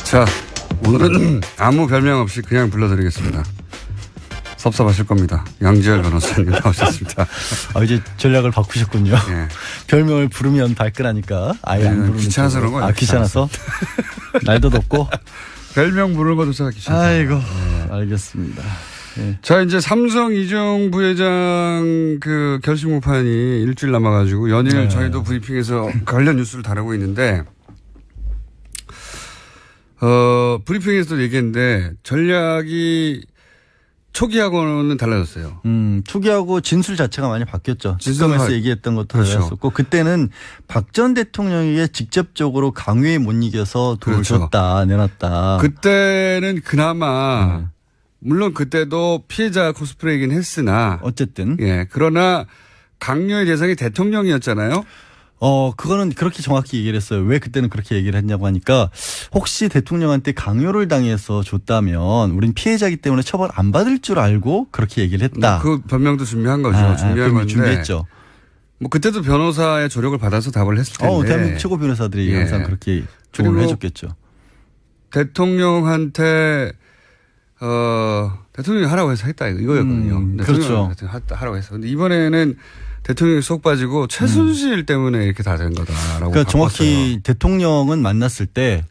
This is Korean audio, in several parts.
자, 오늘은 아무 별명 없이 그냥 불러드리겠습니다. 섭섭하실 겁니다. 양지열 변호사님 나오셨습니다. 이제 전략을 바꾸셨군요. 예. 별명을 부르면 발끈하니까 아예 안 부르는. 귀찮아서 그런 거예요. 귀찮아서? 날도 덥고. 별명 부르는 것도 귀찮아서. 아이고, 알겠습니다. 예. 자, 이제 삼성 이재용 부회장 그 결심 공판이 일주일 남아가지고 연일 저희도 브리핑에서 관련 뉴스를 다루고 있는데, 브리핑에서도 얘기했는데 전략이 초기하고는 달라졌어요. 초기하고 진술 자체가 많이 바뀌었죠. 지금에서 얘기했던 것도 달랐었고, 그렇죠. 그때는 박 전 대통령에게 직접적으로 강요에 못 이겨서 돈을 그렇죠. 줬다, 내놨다. 그때는 그나마 물론 그때도 피해자 코스프레이긴 했으나 어쨌든 그러나 강요의 대상이 대통령이었잖아요. 그거는 그렇게 정확히 얘기를 했어요. 왜 그때는 그렇게 얘기를 했냐고 하니까 혹시 대통령한테 강요를 당해서 줬다면 우린 피해자이기 때문에 처벌 안 받을 줄 알고 그렇게 얘기를 했다. 그 변명도 준비한 거죠. 준비한 건데. 준비했죠. 뭐 그때도 변호사의 조력을 받아서 답을 했을 텐데. 대한민국 최고 변호사들이 항상 그렇게 조언을 해줬겠죠. 대통령한테 대통령이 하라고 해서 했다 이거였거든요. 그렇죠. 하라고 해서. 근데 이번에는 대통령이 쏙 빠지고 최순실 때문에 이렇게 다 된 거다라고. 그러니까 정확히 대통령은 만났을 때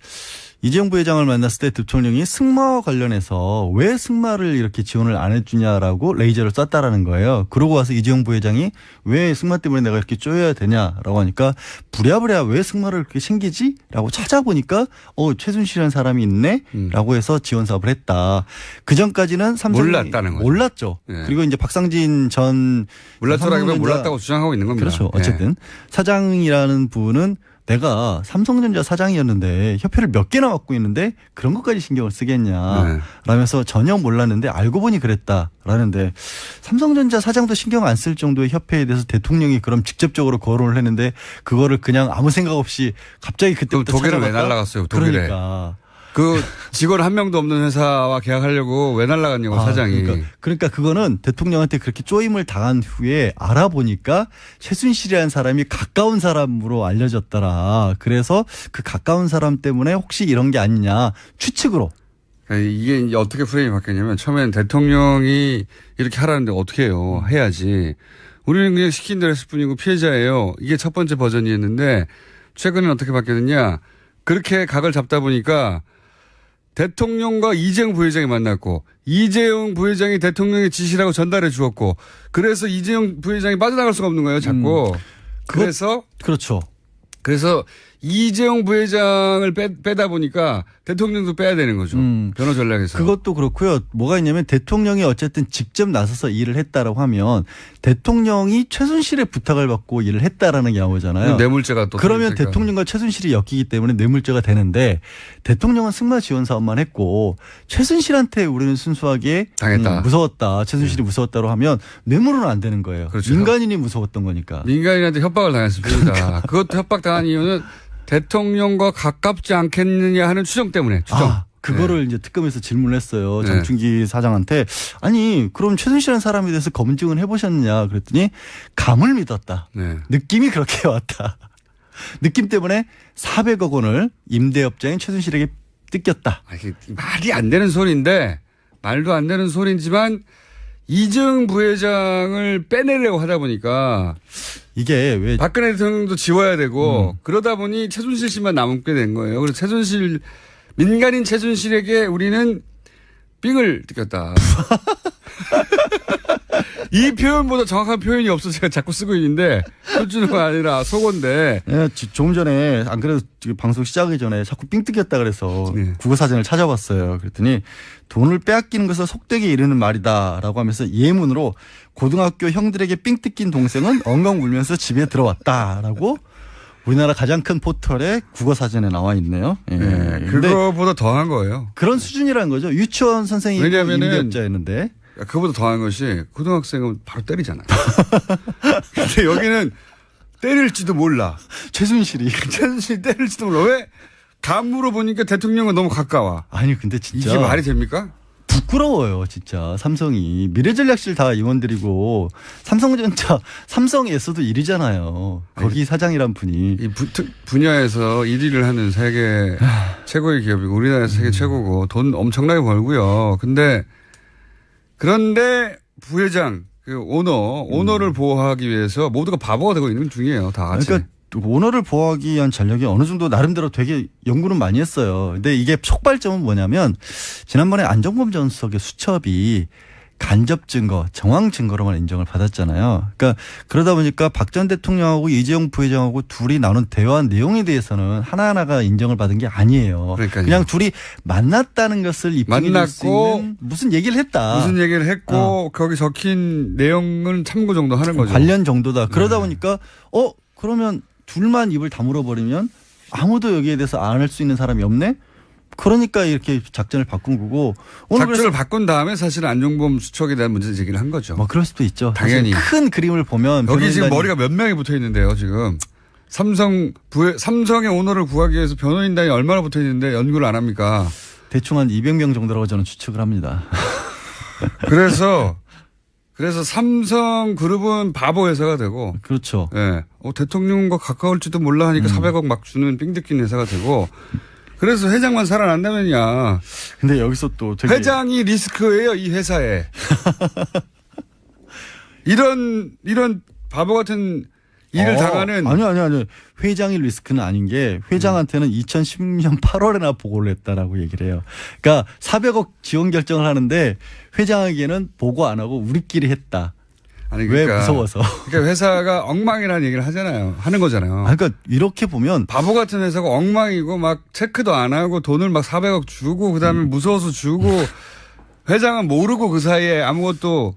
이재용 부회장을 만났을 때 대통령이 승마와 관련해서 왜 승마를 이렇게 지원을 안 해주냐라고 레이저를 쐈다라는 거예요. 그러고 와서 이재용 부회장이 왜 승마 때문에 내가 이렇게 쪼여야 되냐라고 하니까 부랴부랴 왜 승마를 그렇게 챙기지? 라고 찾아보니까 최순실이라는 사람이 있네? 라고 해서 지원 사업을 했다. 그전까지는 삼성이 몰랐다는 거죠. 몰랐죠. 네. 그리고 이제 박상진 전 몰랐더라기보다 몰랐다고 주장하고 있는 겁니다. 그렇죠. 어쨌든 사장이라는 분은 내가 삼성전자 사장이었는데 협회를 몇 개나 맡고 있는데 그런 것까지 신경을 쓰겠냐 라면서 전혀 몰랐는데 알고 보니 그랬다라는데 삼성전자 사장도 신경 안 쓸 정도의 협회에 대해서 대통령이 그럼 직접적으로 거론을 했는데 그거를 그냥 아무 생각 없이 갑자기 그때부터 독일은 왜 날라갔어요? 독일에. 그러니까. 그 직원 한 명도 없는 회사와 계약하려고 왜 날라갔냐고 사장이. 그러니까 그거는 대통령한테 그렇게 쪼임을 당한 후에 알아보니까 최순실이라는 사람이 가까운 사람으로 알려졌더라. 그래서 그 가까운 사람 때문에 혹시 이런 게 아니냐 추측으로. 이게 이제 어떻게 프레임이 바뀌었냐면 처음엔 대통령이 이렇게 하라는데 어떻게 해요. 해야지. 우리는 그냥 시킨 대로 했을 뿐이고 피해자예요. 이게 첫 번째 버전이었는데 최근엔 어떻게 바뀌었느냐. 그렇게 각을 잡다 보니까 대통령과 이재용 부회장이 만났고 이재용 부회장이 대통령의 지시라고 전달해 주었고 그래서 이재용 부회장이 빠져나갈 수가 없는 거예요. 자꾸. 그래서 그렇죠. 그래서 이재용 부회장을 빼다 보니까 대통령도 빼야 되는 거죠. 변호 전략에서. 그것도 그렇고요. 뭐가 있냐면 대통령이 어쨌든 직접 나서서 일을 했다라고 하면 대통령이 최순실의 부탁을 받고 일을 했다라는 게 나오잖아요. 뇌물죄가 또. 그러면 대통령과 최순실이 엮이기 때문에 뇌물죄가 되는데 대통령은 승마 지원 사업만 했고 최순실한테 우리는 순수하게 당했다. 무서웠다. 최순실이 무서웠다로 하면 뇌물은 안 되는 거예요. 그렇죠. 민간인이 무서웠던 거니까. 민간인한테 협박을 당했습니다. 그것도 협박 당한 이유는 대통령과 가깝지 않겠느냐 하는 추정 때문에. 그거를 이제 특검에서 질문을 했어요. 장충기 사장한테. 아니 그럼 최순실이라는 사람에 대해서 검증은 해보셨느냐 그랬더니 감을 믿었다. 느낌이 그렇게 왔다. 느낌 때문에 400억 원을 임대업자인 최순실에게 뜯겼다. 말이 안 되는 소리인데 말도 안 되는 소리지만 이재용 부회장을 빼내려고 하다 보니까 이게 왜 박근혜 대통령도 지워야 되고 그러다 보니 최순실 씨만 남게 된 거예요. 그래서 최순실 민간인 최순실에게 우리는 삥을 뜯겼다. 이 표현보다 정확한 표현이 없어서 제가 자꾸 쓰고 있는데 표준어가 아니라 속어인데. 네, 조금 전에 안 그래도 방송 시작하기 전에 자꾸 삥 뜯겼다 그래서 국어사전을 찾아봤어요. 그랬더니 돈을 빼앗기는 것을 속되게 이르는 말이다라고 하면서 예문으로 고등학교 형들에게 삥 뜯긴 동생은 엉엉 울면서 집에 들어왔다라고 우리나라 가장 큰 포털에 국어사전에 나와 있네요. 그거보다 더한 거예요. 그런 수준이라는 거죠. 유치원 선생님이 임대업자였는데. 그거보다 더한 것이 고등학생은 바로 때리잖아요. 근데 여기는 때릴지도 몰라. 최순실이 때릴지도 몰라. 왜? 감으로 보니까 대통령은 너무 가까워. 아니 근데 진짜. 이게 말이 됩니까? 부끄러워요, 진짜. 삼성이. 미래전략실 다 임원들이고, 삼성전자, 삼성에서도 1위잖아요. 거기 사장이란 분이. 이 분야에서 1위를 하는 세계 최고의 기업이고, 우리나라에서 세계 최고고, 돈 엄청나게 벌고요. 그런데 부회장, 그 오너를 보호하기 위해서 모두가 바보가 되고 있는 중이에요, 다 같이. 그러니까 오너를 보호하기 위한 전략이 어느 정도 나름대로 되게 연구는 많이 했어요. 근데 이게 촉발점은 뭐냐면 지난번에 안종범 전 수석의 수첩이 간접 증거, 정황 증거로만 인정을 받았잖아요. 그러니까 그러다 보니까 박 전 대통령하고 이재용 부회장하고 둘이 나눈 대화 내용에 대해서는 하나하나가 인정을 받은 게 아니에요. 그러니까요. 그냥 둘이 만났다는 것을 입증해 줄 수 있는 무슨 얘기를 했다. 무슨 얘기를 했고 거기 적힌 내용은 참고 정도 하는 거죠. 관련 정도다. 그러다 보니까 그러면 둘만 입을 다물어 버리면 아무도 여기에 대해서 안 할 수 있는 사람이 없네. 그러니까 이렇게 작전을 바꾼 거고. 오늘 작전을 바꾼 다음에 사실은 안종범 수석에 대한 문제 제기를 한 거죠. 뭐 그럴 수도 있죠. 당연히. 큰 그림을 보면 여기 지금 머리가 몇 명이 붙어 있는데요. 지금 삼성의 오너를 구하기 위해서 변호인단이 얼마나 붙어 있는데 연구를 안 합니까? 대충 한 200명 정도라고 저는 추측을 합니다. 그래서 삼성그룹은 바보 회사가 되고. 그렇죠. 예. 대통령과 가까울지도 몰라 하니까 400억 막 주는 삥 뜯긴 회사가 되고. 그래서 회장만 살아난다면야. 근데 여기서 또 되게 회장이 리스크예요, 이 회사에. 이런 바보 같은 일을 당하는. 아니요. 회장이 리스크는 아닌 게 회장한테는 2010년 8월에나 보고를 했다라고 얘기를 해요. 그러니까 400억 지원 결정을 하는데 회장에게는 보고 안 하고 우리끼리 했다. 아니, 왜 무서워서. 그러니까 회사가 엉망이라는 얘기를 하는 거잖아요. 그러니까 이렇게 보면 바보 같은 회사가 엉망이고 막 체크도 안 하고 돈을 막 400억 주고 그다음에 무서워서 주고 회장은 모르고 그 사이에 아무것도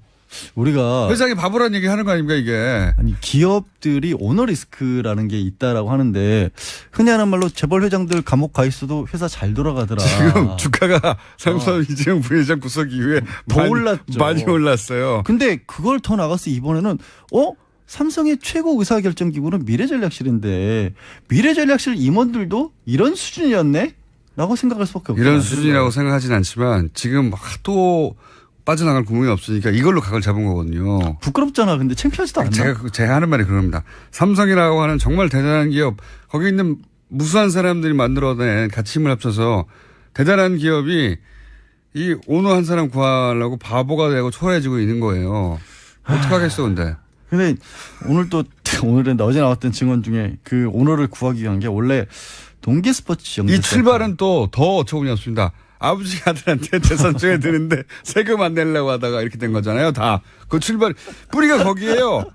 우리가 회장이 바보란 얘기 하는 거 아닙니까 이게. 아니 기업들이 오너 리스크라는 게 있다라고 하는데 흔히 하는 말로 재벌 회장들 감옥 가 있어도 회사 잘 돌아가더라. 지금 주가가 삼성 이재용 부회장 구속 이후에 더 올랐죠. 많이 올랐어요. 근데 그걸 더 나가서 이번에는 삼성의 최고 의사결정 기구는 미래전략실인데 미래전략실 임원들도 이런 수준이었네? 라고 생각할 수밖에 없어요. 이런 수준이라고 생각하진 않지만 지금 하도 빠져나갈 구멍이 없으니까 이걸로 각을 잡은 거거든요. 부끄럽잖아. 근데 창피하지도 않나? 제가 하는 말이 그럽니다. 삼성이라고 하는 정말 대단한 기업, 거기 있는 무수한 사람들이 만들어낸 같이 힘을 합쳐서 대단한 기업이 이 오너 한 사람 구하려고 바보가 되고 초라해지고 있는 거예요. 어떡하겠어, 근데. 근데 오늘은 어제 나왔던 증언 중에 그 오너를 구하기 위한 게 원래 동계 스포츠 이 출발은 또 더 어처구니 없습니다. 아버지 아들한테 재산 줘야 되는데 세금 안 내려고 하다가 이렇게 된 거잖아요. 다. 그 출발, 뿌리가 거기에요.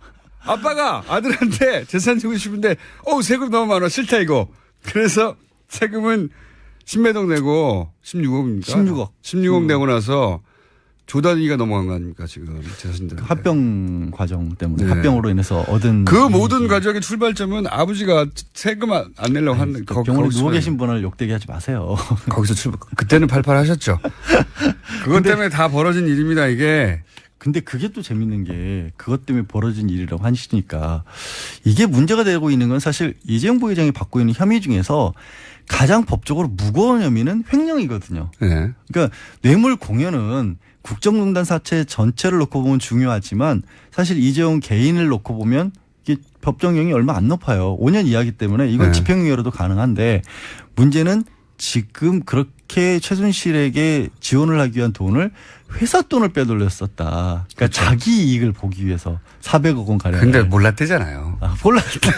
아빠가 아들한테 재산 주고 싶은데, 세금 너무 많아. 싫다, 이거. 그래서 세금은 10매덕 내고 16억입니까? 16억 내고 나서 조 단위가 넘어간 거 아닙니까, 지금. 재산들. 합병 과정 때문에. 네. 합병으로 인해서 얻은. 그 모든 가족의 출발점은 아버지가 세금 안 내려고 하는 병원에 누워 계신 분을 욕되게 하지 마세요. 거기서 그때는 팔팔 하셨죠. 그것 때문에 다 벌어진 일입니다, 이게. 근데 그게 또 재밌는 게 그것 때문에 벌어진 일이라고 하시니까 이게 문제가 되고 있는 건 사실 이재용 부회장이 받고 있는 혐의 중에서 가장 법적으로 무거운 혐의는 횡령이거든요. 네. 그러니까 뇌물 공여는 국정농단 사체 전체를 놓고 보면 중요하지만 사실 이재용 개인을 놓고 보면 이게 법정형이 얼마 안 높아요. 5년 이하기 때문에 이건 집행유예로도 가능한데 문제는 지금 그렇게 최순실에게 지원을 하기 위한 돈을 회사 돈을 빼돌렸었다. 그러니까 그렇죠. 자기 이익을 보기 위해서 400억 원 가량. 근데 몰랐대잖아요. 몰랐대.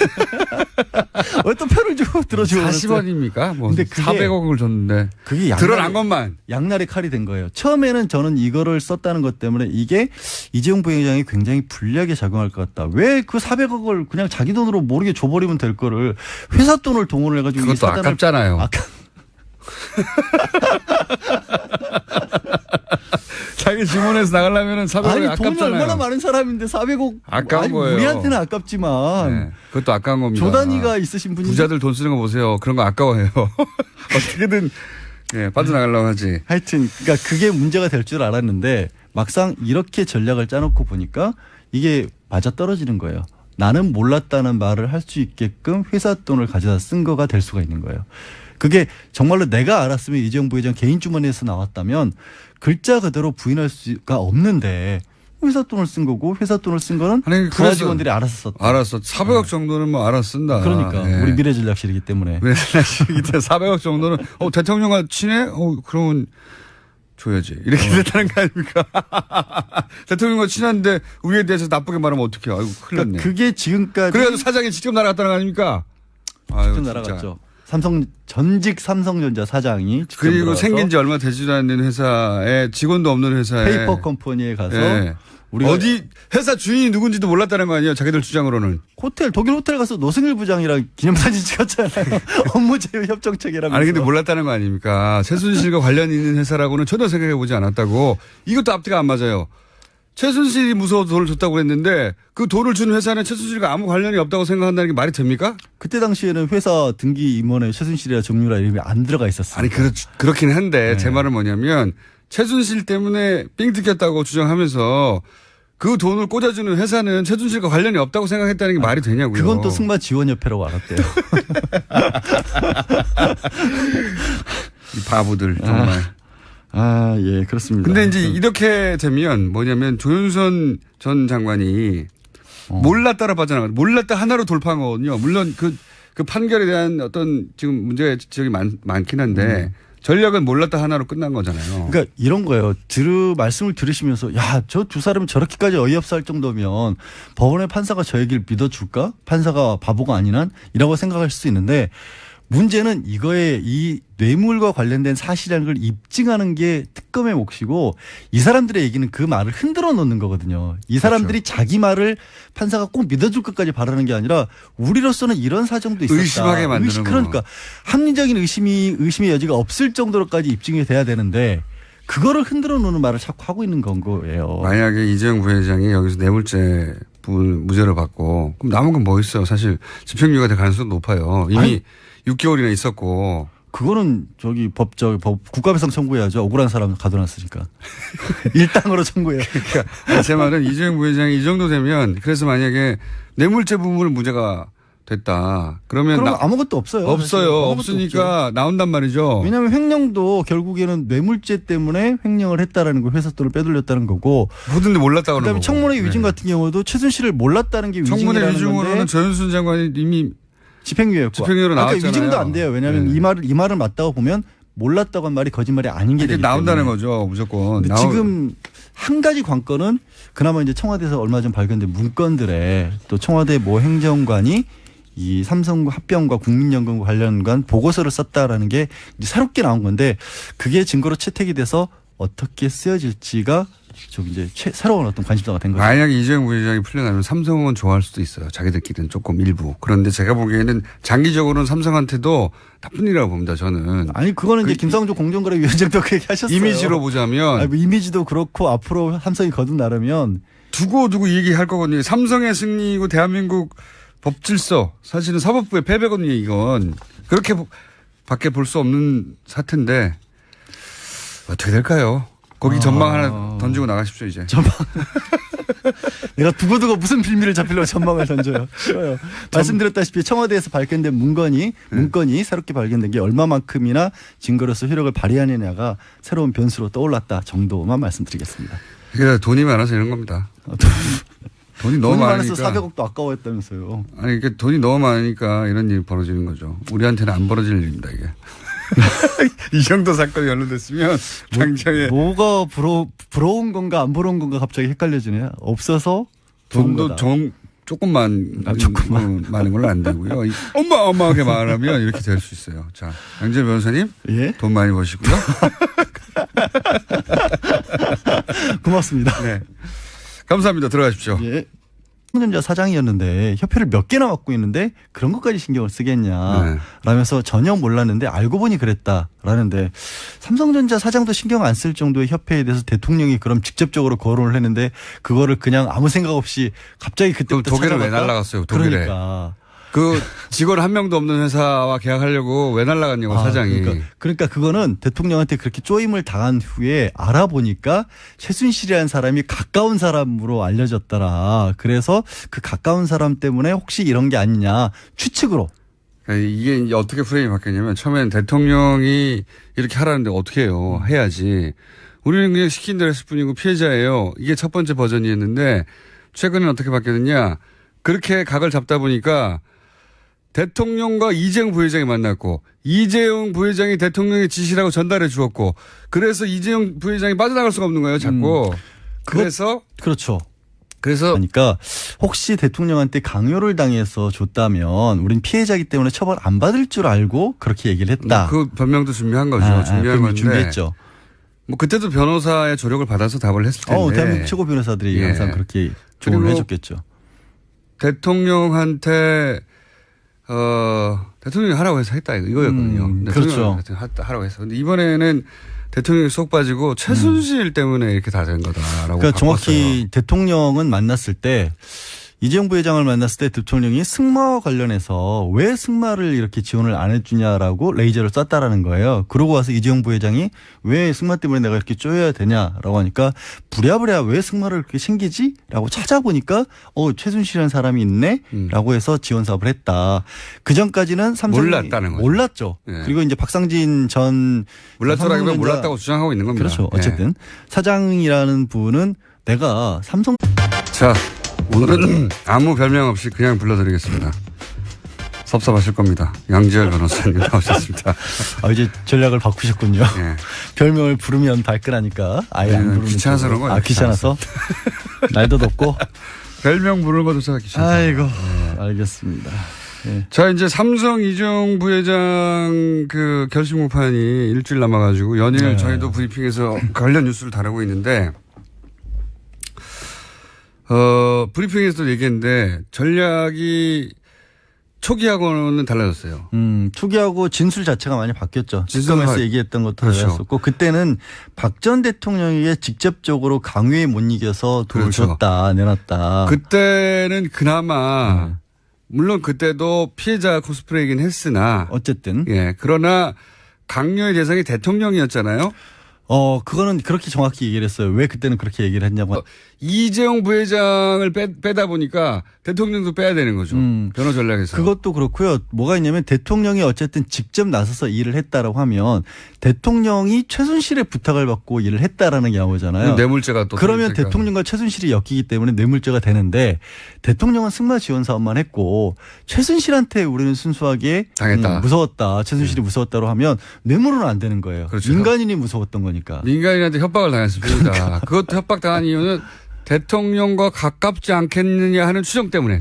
왜 또 표를 주고 들어주고 40원입니까? 근데 400억을 줬는데. 그게 드러난 것만. 양날의 칼이 된 거예요. 처음에는 저는 이거를 썼다는 것 때문에 이게 이재용 부회장이 굉장히 불리하게 작용할 것 같다. 왜 그 400억을 그냥 자기 돈으로 모르게 줘버리면 될 거를 회사 돈을 동원을 해가지고. 그것도 아깝잖아요. 자기 주문해서 나가려면 400억이 아깝잖아요. 돈이 얼마나 많은 사람인데 400억. 아까운 거예요. 우리한테는 아깝지만. 네, 그것도 아까운 겁니다. 조단위가 있으신 분이. 부자들 돈 쓰는 거 보세요. 그런 거 아까워해요. 어떻게든 빠져나가려고 하지. 하여튼 그러니까 그게 문제가 될 줄 알았는데 막상 이렇게 전략을 짜놓고 보니까 이게 맞아떨어지는 거예요. 나는 몰랐다는 말을 할 수 있게끔 회사 돈을 가져다 쓴 거가 될 수가 있는 거예요. 그게 정말로 내가 알았으면 이재용 부회장 개인 주머니에서 나왔다면 글자 그대로 부인할 수가 없는데 회사 돈을 쓴 거고 회사 돈을 쓴 거는 아니, 부하 직원들이 알아서 썼다. 알았어. 400억 정도는 뭐 알아서 쓴다. 그러니까 예. 우리 미래전략실이기 때문에. 미래전략실이기 때문에 400억 정도는 대통령과 친해? 그러면 줘야지. 이렇게 됐다는 거 아닙니까? 대통령과 친한데 우리에 대해서 나쁘게 말하면 어떡해요. 아이고 큰일 났네. 그러니까 그게 지금까지 그래가지고 사장이 직접 날아갔다는 거 아닙니까? 아유, 직접 날아갔죠. 전직 삼성전자 사장이 직접 그리고 들어와서 생긴 지 얼마 되지도 않는 회사에 직원도 없는 회사에 페이퍼 컴퍼니에 가서 예. 우리가 어디 회사 주인이 누군지도 몰랐다는 거 아니에요. 자기들 주장으로는. 독일 호텔 가서 노승일 부장이랑 기념사진 찍었잖아요. 업무 제휴 협정책이라면서. 아니 근데 몰랐다는 거 아닙니까? 최순실과 관련이 있는 회사라고는 전혀 생각해 보지 않았다고. 이것도 앞뒤가 안 맞아요. 최순실이 무서워서 돈을 줬다고 그랬는데 그 돈을 준 회사는 최순실과 아무 관련이 없다고 생각한다는 게 말이 됩니까? 그때 당시에는 회사 등기 임원에 최순실이라 정유라 이름이 안 들어가 있었어요. 아니 그렇긴 한데 네. 제 말은 뭐냐면 최순실 때문에 삥 뜯겼다고 주장하면서 그 돈을 꽂아주는 회사는 최순실과 관련이 없다고 생각했다는 게 말이 되냐고요. 그건 또 승마지원협회라고 알았대요. 이 바보들 정말. 예, 그렇습니다. 근데 이제 이렇게 되면 뭐냐면 조윤선 전 장관이 몰랐다라 빠져나가 몰랐다 하나로 돌파한 거거든요. 물론 그 판결에 대한 어떤 지금 문제가 지적이 많긴 한데 전략은 몰랐다 하나로 끝난 거잖아요. 그러니까 이런 거예요. 말씀을 들으시면서 야, 저 두 사람은 저렇게까지 어이없어 할 정도면 법원의 판사가 저 얘기를 믿어줄까? 판사가 바보가 아니란? 이라고 생각할 수 있는데 문제는 이거에 이 뇌물과 관련된 사실이라는 걸 입증하는 게 특검의 몫이고 이 사람들의 얘기는 그 말을 흔들어 놓는 거거든요. 이 사람들이 그렇죠. 자기 말을 판사가 꼭 믿어줄 것까지 바라는 게 아니라 우리로서는 이런 사정도 있었다. 의심하게 만드는 거. 그러니까 합리적인 의심의 여지가 없을 정도로까지 입증이 돼야 되는데 그거를 흔들어 놓는 말을 자꾸 하고 있는 건 거예요. 만약에 이재용 부회장이 여기서 뇌물죄 부분 무죄를 받고 그럼 남은 건 뭐 있어요. 사실 집행유예가 될 가능성도 높아요. 이미 6개월이나 있었고. 그거는 법 국가배상 청구해야죠. 억울한 사람 가둬놨으니까. 일당으로 청구해요. 그러니까 제 말은 이재용 부회장이 이 정도 되면 그래서 만약에 뇌물죄 부분을 무죄가 됐다. 그러면 아무것도 없어요. 없어요. 아무것도 없으니까 없죠. 나온단 말이죠. 왜냐하면 횡령도 결국에는 뇌물죄 때문에 횡령을 했다라는 거 회사 돈을 빼돌렸다는 거고. 모든데 몰랐다고 그다음에 하는 거고. 청문회 위증 같은 경우도 최순실을 몰랐다는 게 위증이라는 건데. 청문회 위증으로는 조윤선 장관이 이미 집행유예였고. 집행유예로 나왔잖아요. 위증도 안 돼요. 왜냐하면 네. 이 말을 맞다고 보면 몰랐다고 한 말이 거짓말이 아닌 게 되기 때문에. 나온다는 거죠. 무조건. 근데 지금 한 가지 관건은 그나마 이제 청와대에서 얼마 전 발견된 문건들에 또 청와대 모 행정관이 이 삼성 합병과 국민연금 관련관 보고서를 썼다라는 게 이제 새롭게 나온 건데 그게 증거로 채택이 돼서 어떻게 쓰여질지가 좀 이제 새로운 어떤 관심사가 된 거죠. 만약에 이재용 부회장이 풀려나면 삼성은 좋아할 수도 있어요. 자기들끼리는 조금 일부. 그런데 제가 보기에는 장기적으로는 삼성한테도 나쁜 일이라고 봅니다. 저는. 아니 그거는 이제 김상조 공정거래위원장도 그 얘기하셨어요. 이미지로 보자면. 아니, 뭐 이미지도 그렇고 앞으로 삼성이 거듭나려면 두고 얘기할 거거든요. 삼성의 승리이고 대한민국 법질서 사실은 사법부의 패배거든요. 이건. 그렇게 밖에 볼 수 없는 사태인데 어떻게 될까요? 거기 전망 하나 던지고 나가십시오 이제. 전망. 내가 두고두고 무슨 빌미를 잡히려고 전망을 던져요. 싫어요. 말씀드렸다시피 청와대에서 발견된 문건이 새롭게 발견된 게 얼마만큼이나 증거로서 효력을 발휘하느냐가 새로운 변수로 떠올랐다 정도만 말씀드리겠습니다. 그러니까 돈이 많아서 이런 겁니다. 돈이 너무 많으니까. 400억도 아까워했다면서요. 아니 그러니까 돈이 너무 많으니까 이런 일이 벌어지는 거죠. 우리한테는 안 벌어질 일입니다 이게. 이 정도 사건이 연루됐으면 당장에 뭐가 부러운 건가 안 부러운 건가 갑자기 헷갈려지네요. 없어서 돈도 조금만 많은 걸로 안 되고요. 어마어마하게 말하면 이렇게 될 수 있어요. 자, 양재 변호사님, 예? 돈 많이 버시고요. 고맙습니다. 네, 감사합니다. 들어가십시오. 예. 삼성전자 사장이었는데 협회를 몇 개나 맡고 있는데 그런 것까지 신경을 쓰겠냐 네. 라면서 전혀 몰랐는데 알고 보니 그랬다라는데 삼성전자 사장도 신경 안 쓸 정도의 협회에 대해서 대통령이 그럼 직접적으로 거론을 했는데 그거를 그냥 아무 생각 없이 갑자기 그때부터 독일을 왜 찾아갔다? 날라갔어요? 독일에. 그러니까. 그 직원 한 명도 없는 회사와 계약하려고 왜 날라갔냐고 사장이. 그러니까 그거는 대통령한테 그렇게 쪼임을 당한 후에 알아보니까 최순실이라는 사람이 가까운 사람으로 알려졌더라. 그래서 그 가까운 사람 때문에 혹시 이런 게 아니냐 추측으로 이게 이제 어떻게 프레임이 바뀌었냐면 처음엔 대통령이 이렇게 하라는데 어떻게 해요. 해야지. 우리는 그냥 시킨 대로 했을 뿐이고 피해자예요. 이게 첫 번째 버전이었는데 최근에는 어떻게 바뀌었느냐. 그렇게 각을 잡다 보니까 대통령과 이재용 부회장이 만났고 이재용 부회장이 대통령의 지시라고 전달해 주었고 그래서 이재용 부회장이 빠져나갈 수가 없는 거예요. 자꾸. 그래서 그렇죠. 그래서 그러니까 혹시 대통령한테 강요를 당해서 줬다면 우린 피해자이기 때문에 처벌 안 받을 줄 알고 그렇게 얘기를 했다. 그 변명도 준비한 거죠. 준비한 건데. 준비했죠. 뭐 그때도 변호사의 조력을 받아서 답을 했을 텐데. 대한민국 최고 변호사들이 예. 항상 그렇게 조언을 해줬겠죠. 대통령한테 대통령이 하라고 해서 했다 이거였거든요. 그렇죠. 하라고 해서. 근데 이번에는 대통령이 쏙 빠지고 최순실 때문에 이렇게 다 된 거다라고. 그러니까 정확히 바꿨어요. 대통령은 만났을 때 이재용 부회장을 만났을 때 대통령이 승마와 관련해서 왜 승마를 이렇게 지원을 안 해주냐라고 레이저를 쐈다라는 거예요. 그러고 와서 이재용 부회장이 왜 승마 때문에 내가 이렇게 쪼여야 되냐라고 하니까 부랴부랴 왜 승마를 그렇게 챙기지? 라고 찾아보니까 최순실이라는 사람이 있네? 라고 해서 지원 사업을 했다. 그전까지는 삼성이 몰랐다는 거죠. 몰랐죠. 네. 그리고 이제 박상진 전 몰랐더라면 몰랐다고 주장하고 있는 겁니다. 그렇죠. 어쨌든 사장이라는 분은 내가 삼성 자, 오늘은 아무 별명 없이 그냥 불러드리겠습니다. 섭섭하실 겁니다. 양지열 변호사님 나오셨습니다. 이제 전략을 바꾸셨군요. 예. 별명을 부르면 발끈하니까 아예 안 부르는 귀찮아서 그런 거예요. 귀찮아서? 날도 덥고? 별명 부르는 것도 귀찮아서. 아이고, 알겠습니다. 예. 자, 이제 삼성 이재용 부회장 그 결심 공판이 일주일 남아가지고 연일 저희도 브리핑에서 관련 뉴스를 다루고 있는데 브리핑에서도 얘기했는데 전략이 초기하고는 달라졌어요. 초기하고 진술 자체가 많이 바뀌었죠. 지금에서 얘기했던 것도 그렇죠. 달랐었고 그때는 박 전 대통령에게 직접적으로 강요에 못 이겨서 돈을 그렇죠. 줬다, 내놨다. 그때는 그나마 물론 그때도 피해자 코스프레이긴 했으나 어쨌든. 예, 그러나 강요의 대상이 대통령이었잖아요. 그거는 그렇게 정확히 얘기를 했어요. 왜 그때는 그렇게 얘기를 했냐고. 이재용 부회장을 빼다 보니까 대통령도 빼야 되는 거죠. 변호 전략에서. 그것도 그렇고요. 뭐가 있냐면 대통령이 어쨌든 직접 나서서 일을 했다라고 하면 대통령이 최순실의 부탁을 받고 일을 했다라는 게 나오잖아요. 뇌물죄가 또. 그러면 대통령과 최순실이 엮이기 때문에 뇌물죄가 되는데 대통령은 승마 지원 사업만 했고 최순실한테 우리는 순수하게 당했다. 무서웠다. 최순실이 무서웠다로 하면 뇌물은 안 되는 거예요. 그렇죠. 민간인이 무서웠던 거니까. 민간인한테 협박을 당했습니다. 그것도 협박 당한 이유는 대통령과 가깝지 않겠느냐 하는 추정 때문에.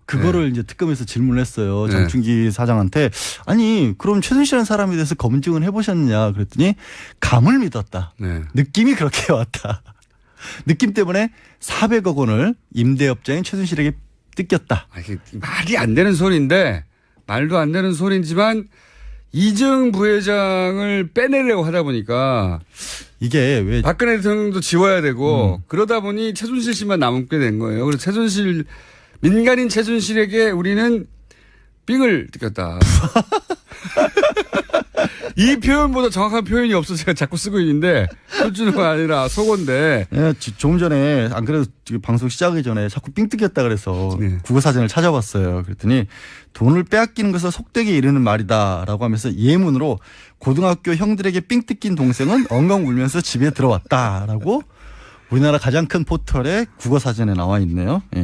그거를 이제 특검에서 질문을 했어요. 장충기 사장한테. 아니, 그럼 최순실이라는 사람에 대해서 검증을 해보셨느냐 그랬더니 감을 믿었다. 네. 느낌이 그렇게 왔다. 느낌 때문에 400억 원을 임대업자인 최순실에게 뜯겼다. 이게 말이 안 되는 소리인데 말도 안 되는 소리지만 이재용 부회장을 빼내려고 하다 보니까 이게 왜 박근혜 대통령도 지워야 되고 그러다 보니 최순실 씨만 남게 된 거예요. 그래서 최순실 민간인 최순실에게 우리는 삥을 뜯겼다. 이 표현보다 정확한 표현이 없어서 제가 자꾸 쓰고 있는데 표준어가 아니라 속어인데. 네, 조금 전에 안 그래도 방송 시작하기 전에 자꾸 삥 뜯겼다 그래서 국어사전을 찾아봤어요. 그랬더니 돈을 빼앗기는 것을 속되게 이르는 말이다라고 하면서 예문으로 고등학교 형들에게 삥 뜯긴 동생은 엉엉 울면서 집에 들어왔다라고 우리나라 가장 큰 포털에 국어사전에 나와 있네요. 예.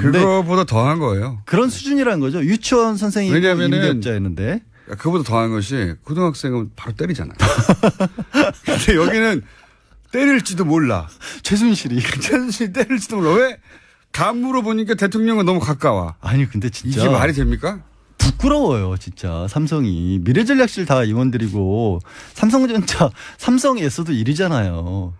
그거보다 더한 거예요. 그런 수준이라는 거죠. 유치원 선생님이 임대업자였는데. 그거보다 더한 것이 고등학생은 바로 때리잖아요. 근데 여기는 때릴지도 몰라. 최순실이 때릴지도 몰라. 왜? 감으로 보니까 대통령은 너무 가까워. 아니 근데 진짜. 이게 말이 됩니까? 부끄러워요, 진짜. 삼성이. 미래전략실 다 임원들이고 삼성전자, 삼성에서도 일이잖아요.